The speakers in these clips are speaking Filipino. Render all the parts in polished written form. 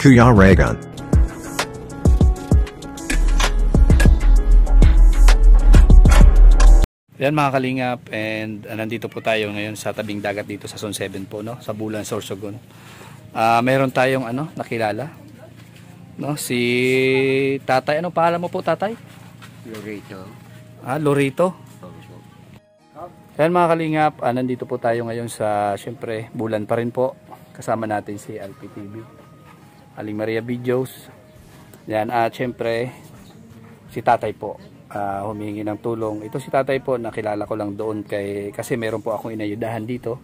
Kuya Regan. Yan mga kalingap, and nandito po tayo ngayon sa tabing dagat dito sa Zone 7 po, no, sa Bulan, Sorsogon. Meron tayong nakilala, no, si Tatay. Ano pangalan mo po, Tatay? Lorito. Lorito. Yan mga kalingap, nandito po tayo ngayon sa, syempre, Bulan pa rin po. Kasama natin si LPTV, Aling Maria Videos. Yan, at syempre si Tatay po, humingi ng tulong. Ito si Tatay po, nakilala ko lang doon kasi meron po akong inayudahan dito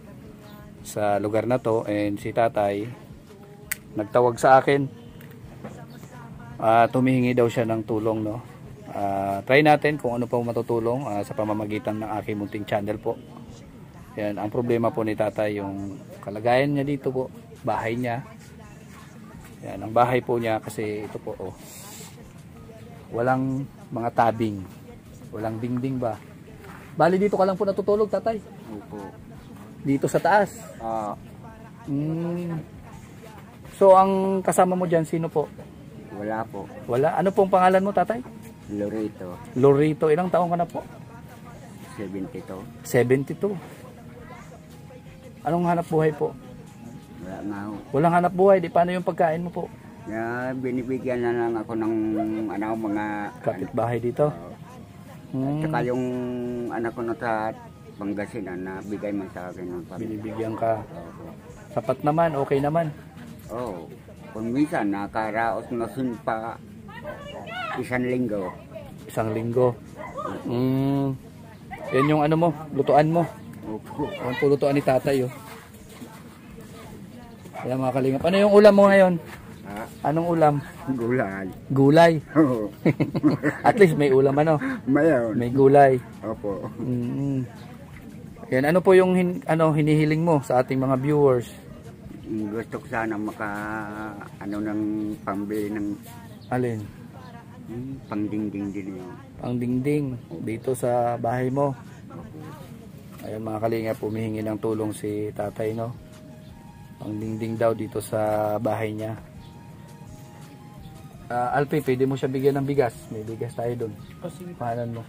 sa lugar na to, and si Tatay nagtawag sa akin at humihingi daw siya ng tulong, no. Try natin kung ano pa matutulong sa pamamagitan ng aking munting channel po. Yan, ang problema po ni Tatay, yung kalagayan niya dito po, bahay niya. Yan, ang bahay po niya kasi ito po, walang mga tabing, walang dingding ba. Bali dito ka lang po natutulog, Tatay? Opo. Dito sa taas? So ang kasama mo dyan, sino po? Wala po. Wala? Ano pong pangalan mo, Tatay? Lorito. Lorito. Ilang taong ka na po? 72. 72. Anong hanap buhay po? Wala nga ho. Walang hanap buhay. Di paano yung pagkain mo po? Binibigyan na lang ako ng mga Kapitbahay dito? At saka yung anak ko na sa Pangasinan na bigay man sa akin ng pamilya. Binibigyan ka. Sapat naman, okay naman. Oo. Kung minsan nakaraos na pa 1 linggo. 1 linggo. Yan yung ano mo, lutuan mo. Opo. Ang pulutuan ni Tatay, Ayan mga kalingap. Ano yung ulam mo ngayon? Anong ulam? Gulay. Gulay. Oo. At least may ulam, Mayroon. may gulay. Opo. Yan, ano po yung hinihiling mo sa ating mga viewers? Gusto ko sana ng pambili ng Alin? pangdingding din yun. Ang dingding dito sa bahay mo. Ayan mga kalingap, humihingi ng tulong si Tatay, no? Ang dingding daw dito sa bahay niya. Alpi, pwede mo siya bigyan ng bigas. May bigas tayo doon. Pahanan mo.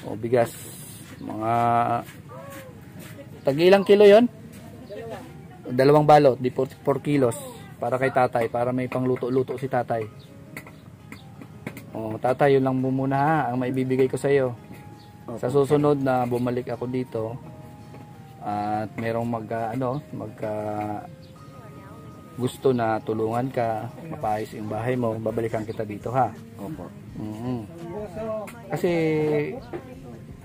O bigas. Mga tag-ilang kilo yon? 2 balot, di 4 kilos. Para kay Tatay, para may pangluto-luto si Tatay. O Tatay, yun lang muna ha, ang maibibigay ko sa iyo. Sa susunod na bumalik ako dito at merong gusto na tulungan ka, mapaayos yung bahay mo, babalikan kita dito ha. Opo. Kasi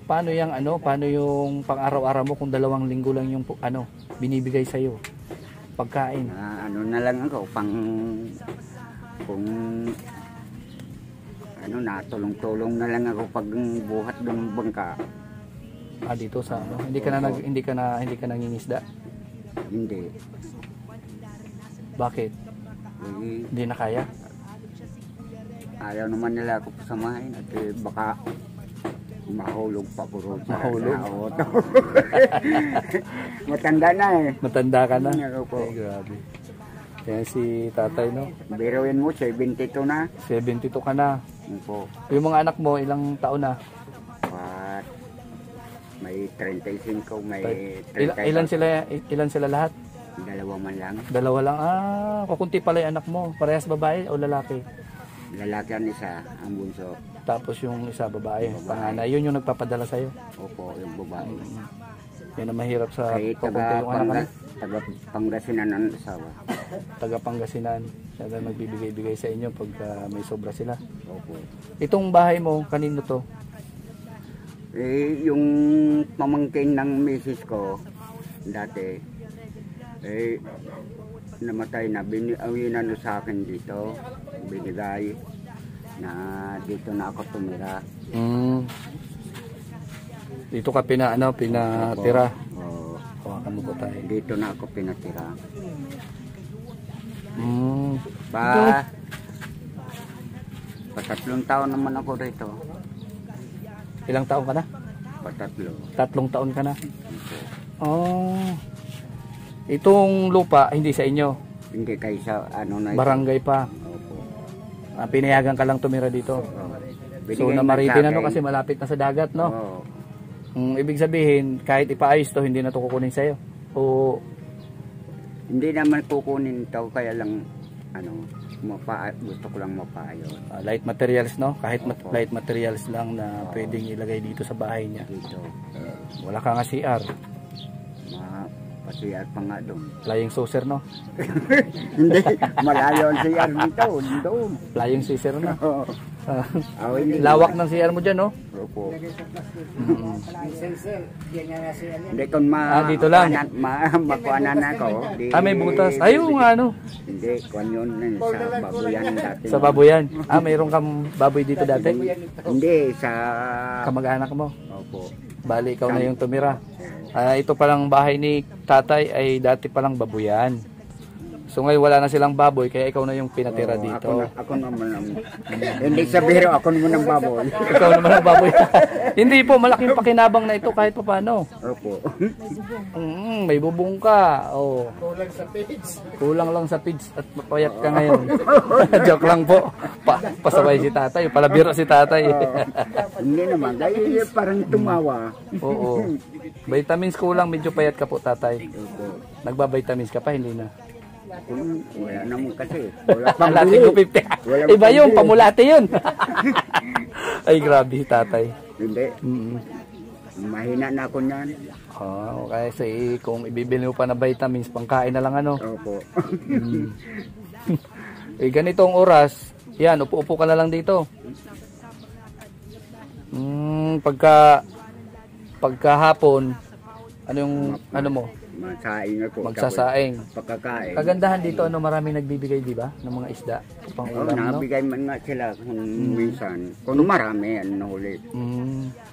paano yung pang-araw-araw mo kung 2 linggo lang yung binibigay sa iyo pagkain? Na lang ako kung natulong-tulong na lang ako pag buhat ng bangka. Dito sa hindi ka nangingisda? Hindi. Bakit? Hindi na kaya? Ayaw naman nila ako pasamahin at baka mahulog pa puro sa auto. Matanda na Matanda ka na? Opo. Ay, grabe. Yan si Tatay, no? Biruin mo, 72 na. 72 ka na. Opo. Yung mga anak mo, ilang taon na? May 35, may 30. Ilan sila lahat? 2 man lang. 2 lang. Kukunti pala yung anak mo. Parehas babae o lalaki? Lalaki ang isa, ang bunso. Tapos yung isa babae. Panganay. Yun yung nagpapadala sa'yo? Opo, yung babae. Yan ang mahirap sa taga Pangasinan ang asawa. Taga Pangasinan. Siya na nagbibigay-bigay sa inyo pag may sobra sila. Opo. Itong bahay mo, kanino to? Yung pamangkin ng misis ko dati, namatay na, binawinan sa akin dito, binigay na dito na ako tumira. Dito ka pinatira? Oo. Hawakan mo po tayo. Dito na ako pinatira. Pa3 taon naman ako rito. Ilang taon ka na? Pa3. 3 taon ka na? Itong lupa, hindi sa inyo? Hindi kayo sa ano na ito. Barangay pa. Opo. Pinayagan ka lang tumira dito. So Binigay na man Maritin sa ano akin. kasi malapit na sa dagat, no? Oo. Ibig sabihin, kahit ipaayos to, hindi na to kukunin sa'yo. O Hindi naman kukunin to, kaya lang ano, gusto ko lang mapaayos. light materials, no? Kahit Opo. light materials lang na pwedeng ilagay dito sa bahay niya. Dito. Wala ka nga CR. Pasiyar pa nga doon. Flying saucer, no? Hindi, malayo ang CR dito. Doon. Flying saucer, no? Oo. Hindi. Lawak ng CR mo dyan, no? Opo. Mm-mm. Hindi kung Dito lang. makuanan ako. May butas. Ayun nga, no? Hindi, kung yun sa babuyan dati. Sa baboyan. Mayroon kang baboy dito dati? Hindi, sa... Kamag-anak mo? Opo. Bali, ikaw na yung tumira. Ito palang bahay ni tatay ay dati palang babuyan. So ngayon wala na silang baboy, kaya ikaw na yung pinatira Oo, dito. Ako naman ang... Hindi sa biro, ako naman ang baboy. Ikaw naman ang baboy. Hindi po, malaking pakinabang na ito kahit paano. Opo. May bubong ka. Oh. Kulang lang sa pids at mapayat ka ngayon. Joke lang po. Pasaway si tatay. Palabiro si tatay. Hindi naman, dahil parang tumawa. Oo. Vitamins kulang, medyo payat ka po tatay. Opo. Nagba-vitamins ka pa, hindi na. Wala naman kasi. Wala pang Lati bili. ko 50. Walang Iba yung pambili. pamulati yun. Ay grabe tatay. Hindi. Mm. Mahina na ako niyan. Kasi kung ibibili mo pa na vitamins, pangkain na lang ano. Opo. Ganitong oras, yan, upo-upo ka na lang dito. Pagkahapon, ano yung, ano mo? Masaing ako. Magsasaing. Pagkakain. Kagandahan dito, maraming nagbibigay, di ba? Ng mga isda. Pang Oo, ulam, no? nabigay man nga sila kung minsan. Kung marami, nahuli.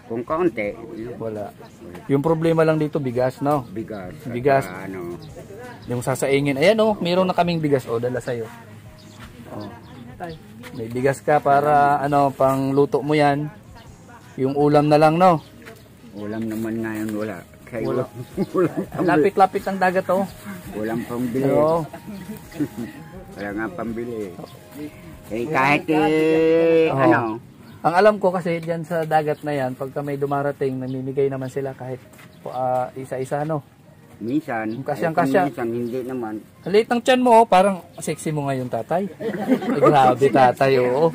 Kung kaunti, Wala. Yung problema lang dito, bigas, no? bigas. at Bigas. ano, Yung sasaingin. Ayan, oh, mayroon na kaming bigas. O, dala sa'yo. Oh. May bigas ka para, pang luto mo yan. Yung ulam na lang, no? ulam naman ngayon wala. Kaya Wala. Walang pambili. Lapit-lapit ng dagat, oh. Walang pambili. Oo. Wala nga pambili. Kahit Oo. ano, Ang alam ko kasi diyan sa dagat na yan, pagka may dumarating, namimigay naman sila kahit isa-isa, no? minsan, Kasyang-kasya. minsan hindi naman. Ang liit ng tiyan mo, oh, parang sexy mo ngayon, tatay. Grabe, tatay, oo.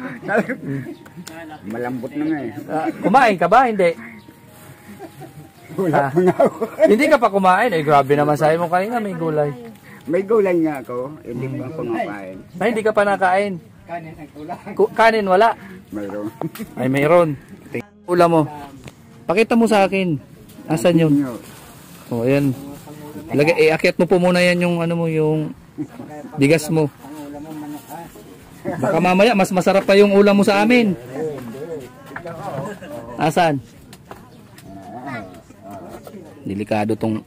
Malambot na nga eh. Kumain ka ba? Hindi. Wala pa nga ako. Hindi ka pa kumain. Grabe naman sabi mo kanina, may gulay. May gulay nga ako, hindi pa ako nakain. Hindi ka pa nakain. Kanin wala. Mayroon. Ay, mayroon. Ulam mo. Pakita mo sa akin. Asan yun? Oh, ayan. Akyat mo po muna yan yung yung bigas mo. Baka mamaya mas masarap pa yung ulam mo sa amin. Asan? Delikado tong.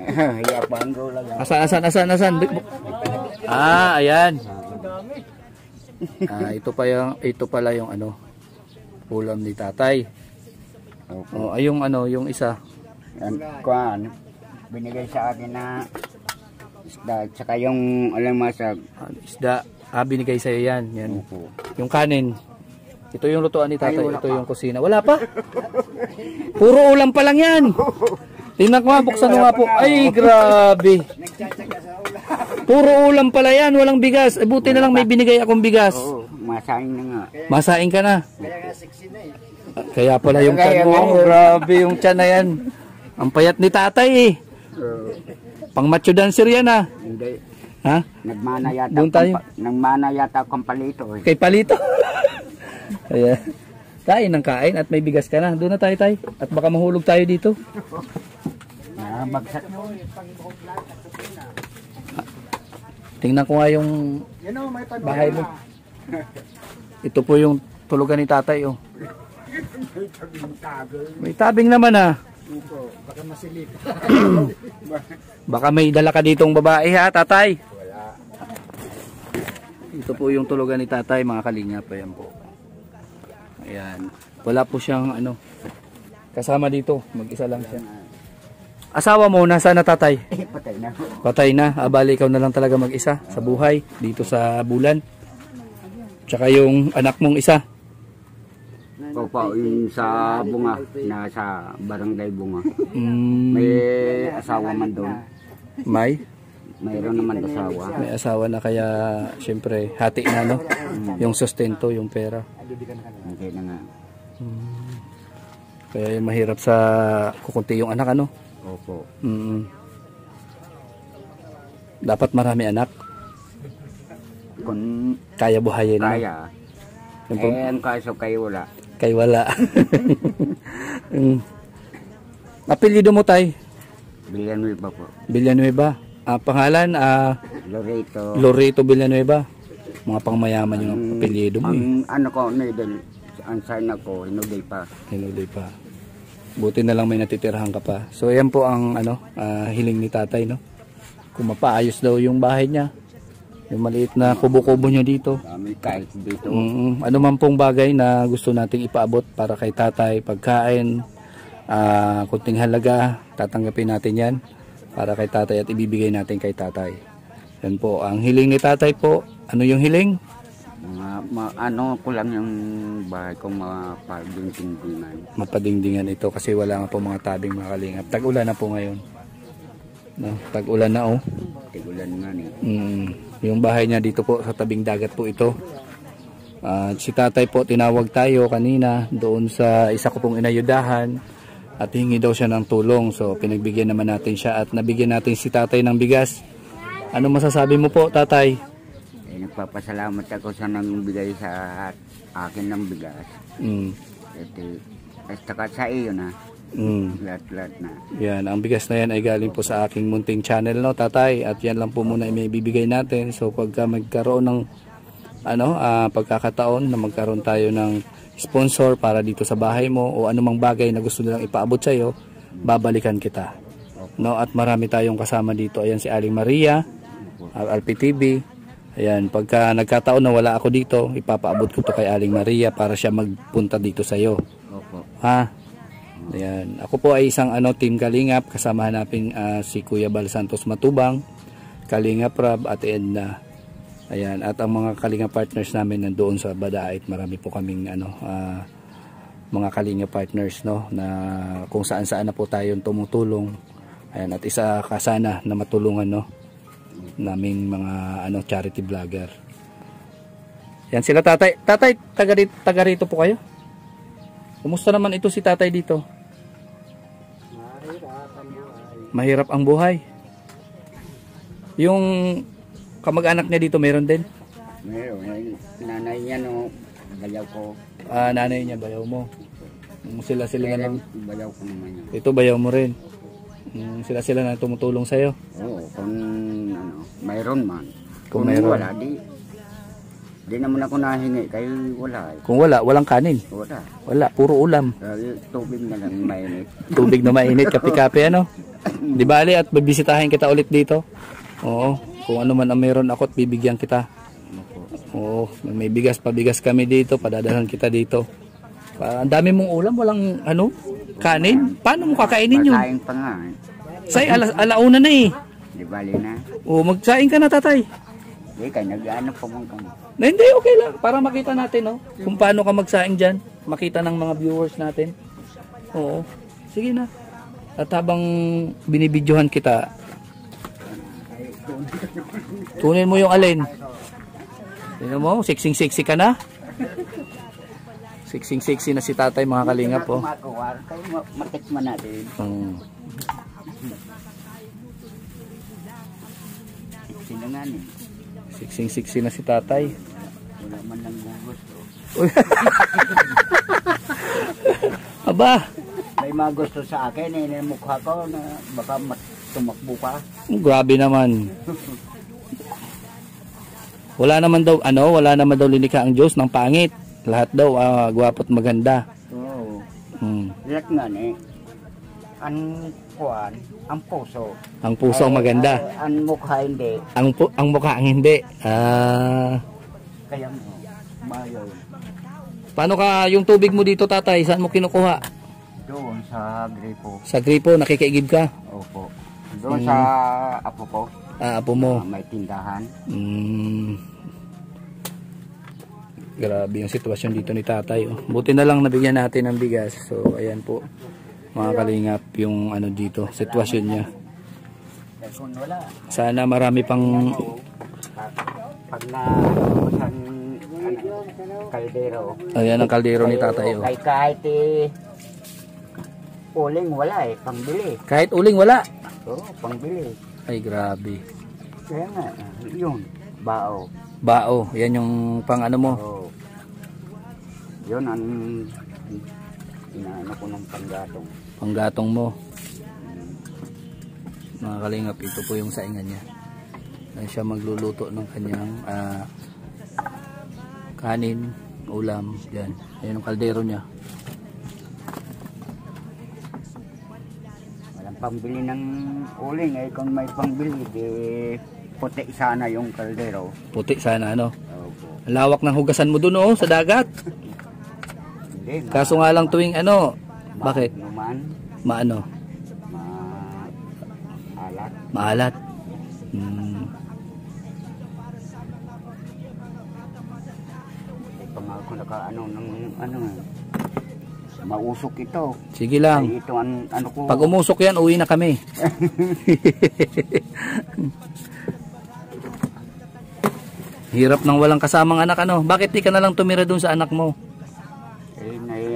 Hayapang gulay. Asan? Ayan. Ito pala yung ulam ni tatay. Oh, ay yung isa. Kuan, binigay sa akin na isda, tsaka yung alamasag. Isda. Binigay sa'yo yan. Opo. Yung kanin. Ito yung lutuan ni tatay. Ay, wala Ito pa. yung kusina. Wala pa. Puro ulam pa lang yan. Tingnan ko nga. Buksan mo nga po. Ay, grabe. Puro ulam pala yan. Walang bigas. Buti na lang may binigay akong bigas. Oo, masaing na nga. Masaing ka na. Kaya pala yung tiyan mo. Grabe yung tiyan na yan. Ang payat ni tatay eh. Pang macho dancer yan ah. Hindi. Ha? Nagmana yata. Doon tayo. Nagmana yata akong palito eh. Kay Palito. Ayan. Kain ng kain at may bigas ka na. Doon na tayo tay. At baka mahulog tayo dito. Bagsak. Tingnan ko nga yung bahay mo. Ito po yung tulugan ni tatay oh. May tabing naman ah. Baka masilip. Baka may dala ka ditong babae ha tatay. Ito po yung tulugan ni tatay mga kalingap. Ayan po. Ayan. Wala po siyang kasama dito. Mag-isa lang siya. Asawa mo, nasaan na tatay? Patay na. Patay na. Bali, ikaw na lang talaga mag-isa sa buhay dito sa Bulan. Tsaka yung anak mong isa. Opo, yung sa Bunga, nasa Barangay Bunga. Mm, May asawa man doon. Mayroon naman asawa. may asawa na kaya syempre hati na no. Yung sustento, yung pera. Hindi na nga. Kaya yung mahirap sa kukunti yung anak ano. Opo. Mm. Dapat marami anak. Kung Kaya buhayin no? kaya, ang kaso kayo wala. Kay wala. Apelyido mo tay? Villanueva po. Villanueva. Pangalan Loreto. Loreto Villanueva. Mga pangmayaman yung apelyido mo Ang ano ko, Nidel, ang sign ako, hinuday pa. Hinuloy pa. Buti na lang may natitirahan ka pa. So yan po ang hiling ni tatay no. Kung mapaayos daw yung bahay niya. Yung maliit na kubo-kubo niya dito. Kami kahit dito. Ano man pong bagay na gusto nating ipaabot para kay tatay, pagkain, kunting halaga, tatanggapin natin yan para kay tatay at ibibigay natin kay tatay. Yan po, ang hiling ni tatay po. Ano yung hiling? Ano ko lang yung bahay ko mapadingdingan. Mapadingdingan ito kasi wala nga po mga tabing mga kalingap. Tag-ulan na po ngayon. No, tag-ulan na oh. Tigulan nga ni. Yung bahay niya dito po sa tabing dagat po ito. Si tatay po tinawag tayo kanina doon sa isa ko pong inayudahan at hingi daw siya ng tulong. So pinagbigyan naman natin siya at nabigyan natin si tatay ng bigas. Ano masasabi mo po tatay? Nagpapasalamat ako sa nangbigay sa akin ng bigas. At sa iyo na. Lahat na. Yan, ang bigas na yan ay galing po sa aking munting channel no tatay at yan lang po muna may bibigay natin. So pagka magkaroon ng pagkakataon na magkaroon tayo ng sponsor para dito sa bahay mo o anumang bagay na gusto nilang ipaabot sa iyo, babalikan kita. No, at marami tayong kasama dito. Ayan si Aling Maria, RPTV. Ayan, pagka nagkataon na wala ako dito, ipapaabot ko to kay Aling Maria para siya magpunta dito sa iyo. Ha? Ayan. Ako po ay isang Team Kalingap. Kasama natin si Kuya Bal Santos Matubang, Kalingap Rab at Edna. Ayan. At ang mga Kalingap partners namin nandoon sa Badait. Marami po kaming mga Kalingap partners no, na kung saan-saan na po tayong tumutulong. Ayan. At isa ka sana na matulungan no, naming mga charity vlogger. Yan sila tatay. Tatay, taga rito po kayo? Kumusta naman ito si tatay dito? Mahirap ang buhay. Yung kamag-anak niya dito meron din? Meron. Nanay niya no, bayaw ko. Nanay niya bayaw mo. Sila na lang. Bayaw ko naman yun. Ito bayaw mo rin. Sila na tumutulong sa'yo. Oo, kung mayroon man. Kung mayroon. Wala, di naman ako nahingi, kayo wala. Kung wala, walang kanin. Wala, puro ulam. Tubig na lang mainit. Tubig na mainit, kape-kape Di bali at bibisitahin kita ulit dito. Oo, kung ano man ang meron ako at bibigyan kita. Oo, may bigas kami dito, padadahan kita dito. Ang dami mong ulam, walang kanin. Paano mo kakainin yun? Masaing pa nga. Say, alauna na eh. Di bali na. Oo, magsaing ka na tatay. Di ka, nag-ano pa mong kami. Hindi, okay lang. Para makita natin kung paano ka magsaing dyan. Makita ng mga viewers natin. Oo, sige na. At habang binibidyohan kita, tunin mo yung alin. Tingnan mo, siksing-siksi ka na. Siksing-siksi na si tatay mga kalingap po. Matikman natin. Siksing-siksi na si tatay. Wala man lang gusto. Aba, may mga gusto sa akin mukha ko na baka tumakbo ka. Grabe naman. Wala naman daw linikha ang Diyos ng pangit. Lahat daw gwapo't maganda. Oo. Lahat nga ang puso. Ang puso ang maganda. Ang mukha hindi. Ang mukha ang hindi. Kaya mayo. Paano ka yung tubig mo dito tatay? Saan mo kinukuha? Doon sa gripo. Sa gripo, nakikaigib ka? Opo. Doon sa apo ko. Apo mo? May tindahan. Grabe yung sitwasyon dito ni tatay. Oh. Buti na lang nabigyan natin ng bigas. So, ayan po. Mga kalingap yung ano dito, sitwasyon niya. Sana marami pang... Pag na kaldero. Ayan ang kaldero ni tatay. Oh. Kahit uling wala pangbili. Kahit uling wala? Oo, pangbili. Ay, grabe. Kaya nga, yun, bao. Bao, yan yung pang ano mo? Oo. Yun ang inaano ko ng panggatong. Panggatong mo. Mga kalingap, ito po yung saingan niya. Ayan siya magluluto ng kanyang kanin, ulam, yan. Ayan yung kaldero niya. Walang pambili ng uling kung may pambili, di puti sana yung kaldero. Puti sana, ano? Opo. Ang lawak ng hugasan mo dun, oh, sa dagat. Hindi, Kaso nga lang tuwing ano, bakit? Naman, Maano? maalat. Maalat. Ito nga ako nakaano ng mausok ito. Sige lang. Ay, ito ang ano ko. Pag umusok yan, uwi na kami. Hirap nang walang kasamang anak, ano? Bakit di ka na lang tumira dun sa anak mo?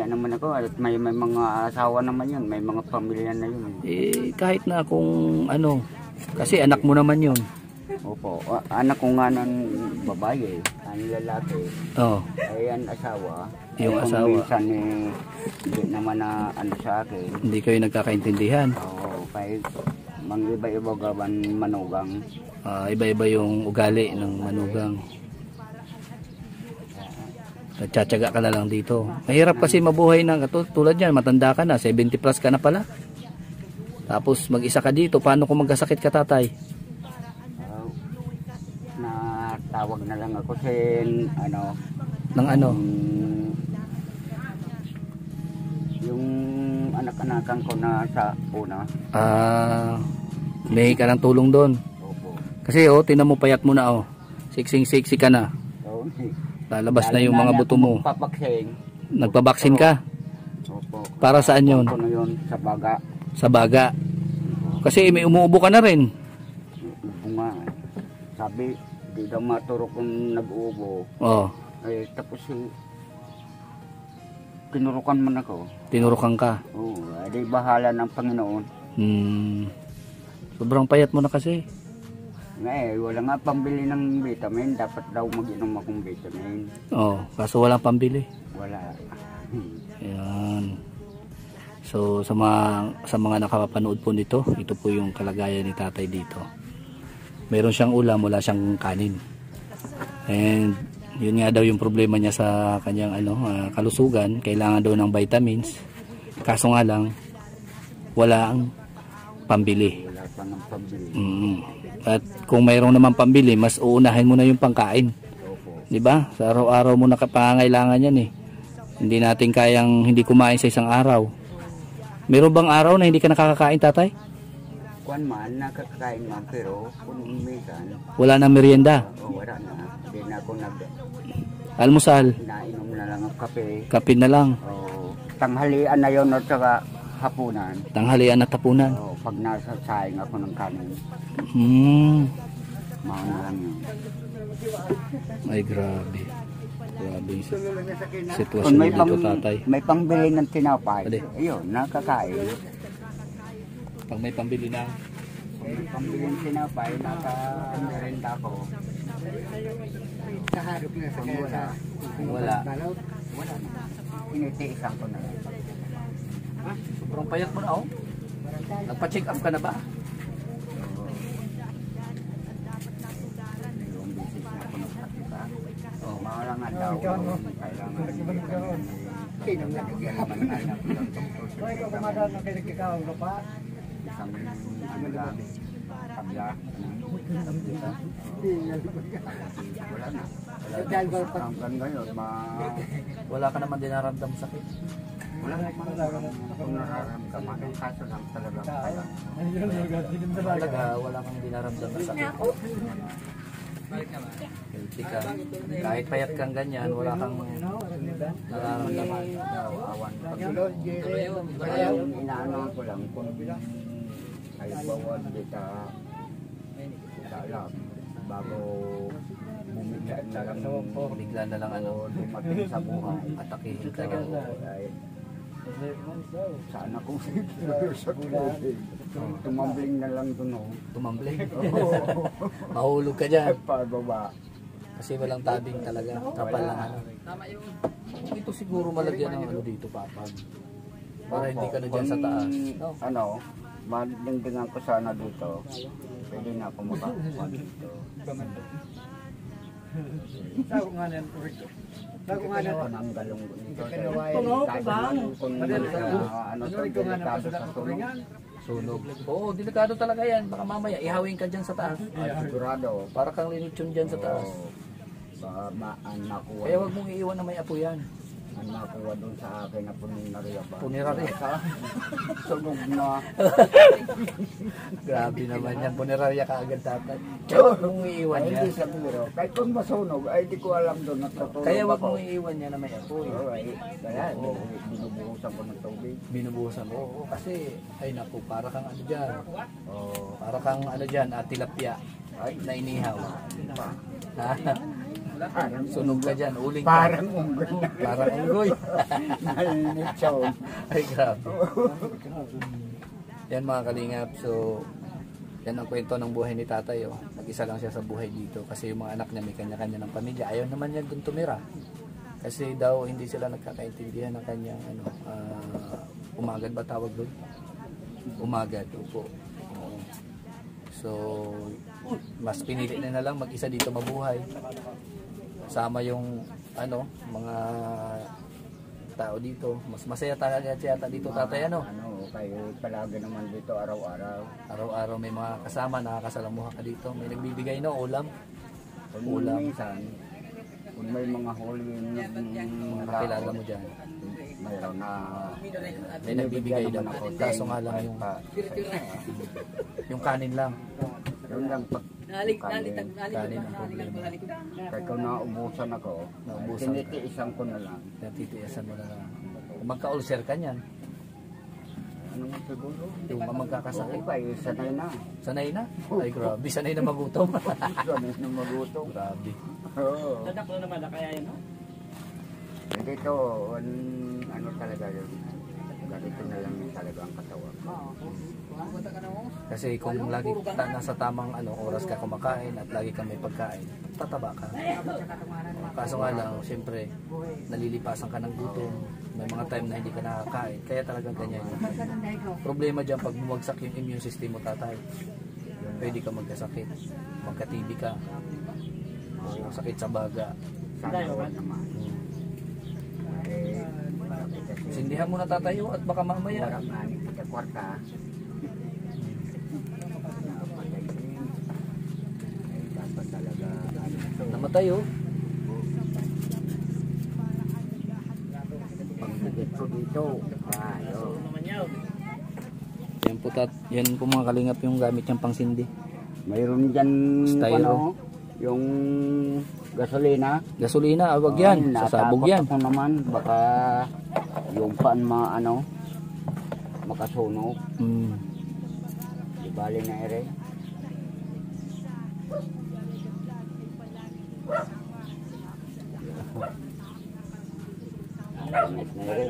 Ano naman ako, at may mga asawa naman yun, may mga pamilya na yun. Kahit na kung ano, kasi anak mo naman yun. Opo, anak ko nga ng babae, ang lalaki. Oh. Ay, ang asawa. Yung kung asawa. minsan hindi naman na ano sa akin. Hindi kayo nagkakaintindihan. Oo, kahit mga iba-iba gawan manugang. Iba-iba yung ugali ng manugang. Nagtsatsaga ka na lang dito. Mahirap kasi mabuhay na tulad yan, matanda ka na, 70 plus ka na pala. Tapos mag-isa ka dito, paano kung magkasakit ka, tatay? Natawag na lang ako sa ano. Ng ano? Yung anak-anakan ko na sa una. May ka ng tulong doon. Opo. Kasi tinan mo, payat mo na siksing-siksi ka na. Oo. Lalabas na yung mga buto mo. Nagpabaksin ka? Opo. Para saan yun? Ano yun? Sa baga. Sa baga. Kasi may umuubo ka na rin. Ubo nga. Sabi, di daw maturok kung nag-uubo. Oh. Tapos tinurukan man ako. Tinurukan ka? Oo. Di bahala ng Panginoon. Sobrang payat mo na kasi. Wala nga pambili ng vitamin. Dapat daw mag-inom akong vitamin. Kaso walang pambili. Wala. Ayan. So sa mga nakapanood po nito, ito po yung kalagayan ni tatay dito. Meron siyang ulam, wala siyang kanin. And yun nga daw yung problema niya sa kanyang kalusugan. Kailangan daw ng vitamins. Kaso nga lang, wala ang pambili. Wala pa ng pambili. At kung mayroong naman pambili, mas uunahin mo na yung pangkain. Di ba? Sa araw-araw mo na pangangailangan yan Hindi natin kayang hindi kumain sa isang araw. Meron bang araw na hindi ka nakakakain, tatay? Kuan man, nakakain man, pero kung minsan, wala nang merienda? Wala na. Hindi na ako almusal? Nainom na lang ang kape. Kape na lang? Tanghalian na yun at saka hapunan. Tanghalian at hapunan? Pag nasa saing ako ng kanin. Mauna lang yun. Ay, grabe. Grabe yung sitwasyon dito, tatay. May pangbili ng tinapay. Ade. Ayun, nakakain. Pag may pambili na? May pambili ng tinapay, naka-merenda ko. Kung wala. Wala na. Initiisan ko na lang. Sobrang payat mo na, Nagpa-check up ka na ba? Mawala nga daw. Wala ka naman din nararamdam sakit? Wala naman akong nararamdaman. Ang kaso lang talagang kaya. Talaga, wala kang dinaramdaman sa sakit. Healthy ka. Kahit payat kang ganyan, wala kang nararamdaman. Awan. Kaya inaano ko lang kung halimbawa kita alam bago bumigla na lang Bigla na lang ano, dumating sa buhay. atakihin ka. Ay, sana kung sa kulay tumambling na lang doon. Tumambling. Mahulog ka dyan. Pababa. Kasi walang tabing talaga. Kapal lang ano. Ito siguro malagyan ng ano dito, papag. Para hindi ka na dyan sa taas. No? Ano, madingdingan ko sana dito. Pwede na ako makakuha dito. Sago nga na yan. Sago nga na. Ang galong dito. Tunog, bang? Kung ano to, delikado sa tunog. Sunog. Oo, delikado talaga yan. Baka mamaya ihawin ka dyan sa taas. Sigurado. Para kang linitsyon dyan sa taas. Baka nakuha. Kaya wag mong iiwan na may apo yan. Ang nakuha doon sa akin na puninarya ba? Punerarya. Sunog na. Grabe naman yan. Punerarya ka agad tatay. Kaya wag mong iiwan Ay, yan. hindi sa biro. Kahit kung masunog, ay di ko alam doon. Natutulog Kaya wag ako. mong iiwan yan na may apo. Alright. Kaya binubuhusan ko ng tubig. Binubuhusan mo. Oo, kasi ay naku, para kang ano dyan. Oh, Para kang ano dyan, tilapia ay, na inihaw. pa. Sunog ka dyan, uling ka. Parang unggoy na. Parang unggoy. Nalinitsaw. Ay, grabe. Yan mga kalingap. So, yan ang kwento ng buhay ni tatay. Oh. Nag-isa lang siya sa buhay dito. Kasi yung mga anak niya may kanya-kanya ng pamilya. Ayaw naman niya doon tumira. Kasi daw hindi sila nagkakaintindihan ng kanyang umagad ba tawag doon? Umagad. Opo. Oo. So, mas pinili na lang mag-isa dito mabuhay. Sama yung mga tao dito. Mas masaya talaga yata dito tatay ano. Kayo palagi naman dito araw-araw. Araw-araw may mga kasama, nakakasalamuha ka dito. May nagbibigay no ulam. Kung minsan, kung may mga huli Mga kakilala mo dyan. mayroon na May nagbibigay daw. Kaso nga lang yung kanin lang. yun lang pag Kanin ang problema. kahit kung naubusan ako, Naubusan ka. tinitiisan ko na lang. Natitiyasan mo na lang. Kung magka-ulcer ka niyan, Ano mo siguro? yung magkakasakit. Okay, sanay na. Sanay na? Ay grabe, sanay na magutom. Sanay na magutom. Grabe. Oo. Dadaklo naman na kaya yun, no? Dito, ano talaga yun. Ganito na lang yung talaga ang katawan. Kasi kung lagi nasa tamang oras ka kumakain at lagi kang may pagkain, tataba ka. Kaso nga lang, siyempre, nalilipasan ka ng gutom. May mga time na hindi ka nakakain. Kaya talagang ganyan. Problema dyan pag bumagsak yung immune system mo tatay. Pwede ka magkasakit. Magka-TB ka. O sakit sa baga. Sana naman. Eh, bakit kasi Sindihan mo na tatayo at baka mamaya. Warang ani kita kwarta. Napatay din. Eh, dapat talaga ano ito. Namatay oh. Pagdikit ko dito. Ayun. Yan po yan po mga kalingap yung gamit niyang pangsindi. Mayroon dyan Styro. ano, yung gasolina. Gasolina, wag yan. Sasabog yan. Natakot ako naman. Baka yung pan makasunog. Di bali na ere. Gamit na ere.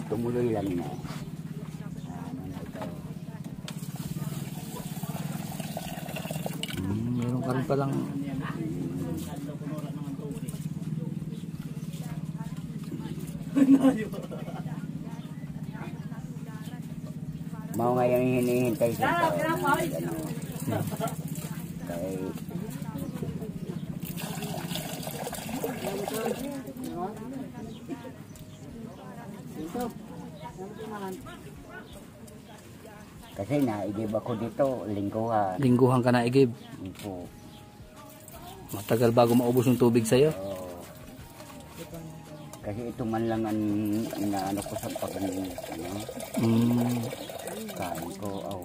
Tumuloy lang na. Ano na ito? Meron ka rin palang Mga ngayon hinihintay sa tao. Ano, kay kasi naigib ako dito, lingguhan. lingguhan ka na igib. Opo. Matagal bago maubos yung tubig sa'yo. Oo. Kasi ito man lang ang inaano ko sa pag-inis, ano, kain ko,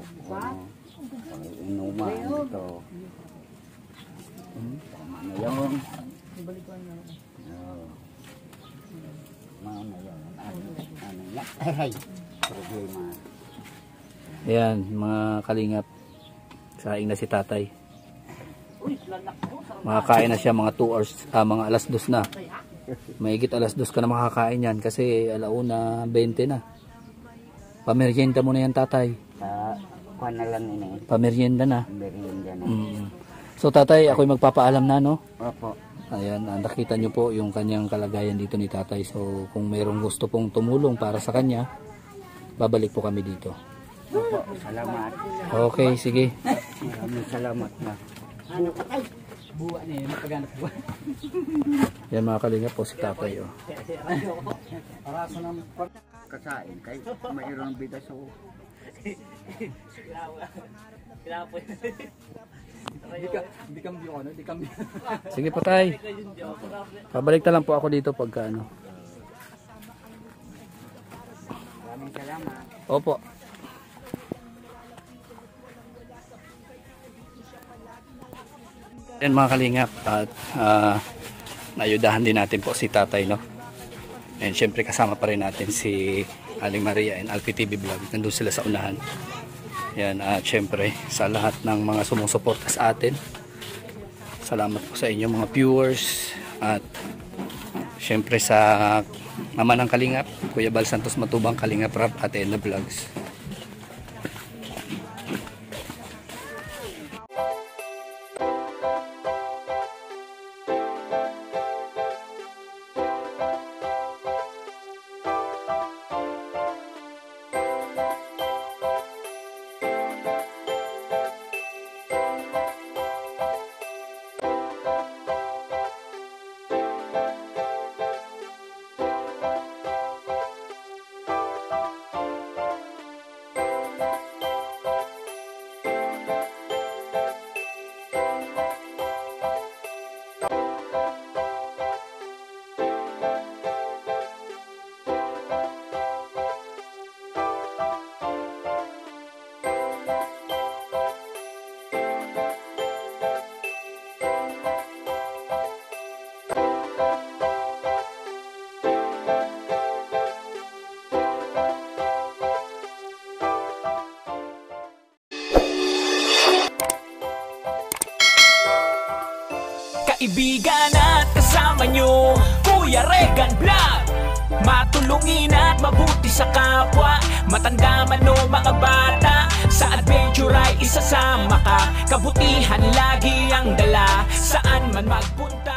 inuman ito. Tama na yun. Tama na yun. Ano yan? Ay, problema. Ayan, mga kalingap. Saing na si tatay. Makakain na siya mga 2 hours, mga alas 2 na. Mahigit alas 2 ka na makakain yan kasi 1:20 na. Pamerienda mo na yan, tatay. Kuha na lang ini. Pamerienda na. Merienda na. So tatay, ako'y magpapaalam na, no? Opo. Ayan, nakita nyo po yung kanyang kalagayan dito ni tatay. So kung mayroong gusto pong tumulong para sa kanya, babalik po kami dito. Opo, salamat. Okay, sige. Maraming salamat na. Buwa niya yun, paghanap buwa. Yan mga kalingap po si tatay. Oh. Paraso ng Kasain, kay mayroon ng bigas ako. Di kambyo ano, di kambyo. Sige po tay. Pabalik na lang po ako dito pagka ano. Maraming salamat. Opo. Yan mga kalingap at naayudahan din natin po si tatay, no? And syempre kasama pa rin natin si Aling Maria and Alpi TV Vlog. Nandun sila sa unahan. Yan, at syempre sa lahat ng mga sumusuporta sa atin. Salamat po sa inyo mga viewers at syempre sa mama ng Kalingap, Kuya Bal Santos Matubang, Kalingap Rap at Enda Vlogs. Kaibigan at kasama nyo, Kuya Regan Vlog. Matulungin at mabuti sa kapwa, matanda man o mga bata. Sa adventure ay isasama ka, kabutihan lagi ang dala, saan man magpunta.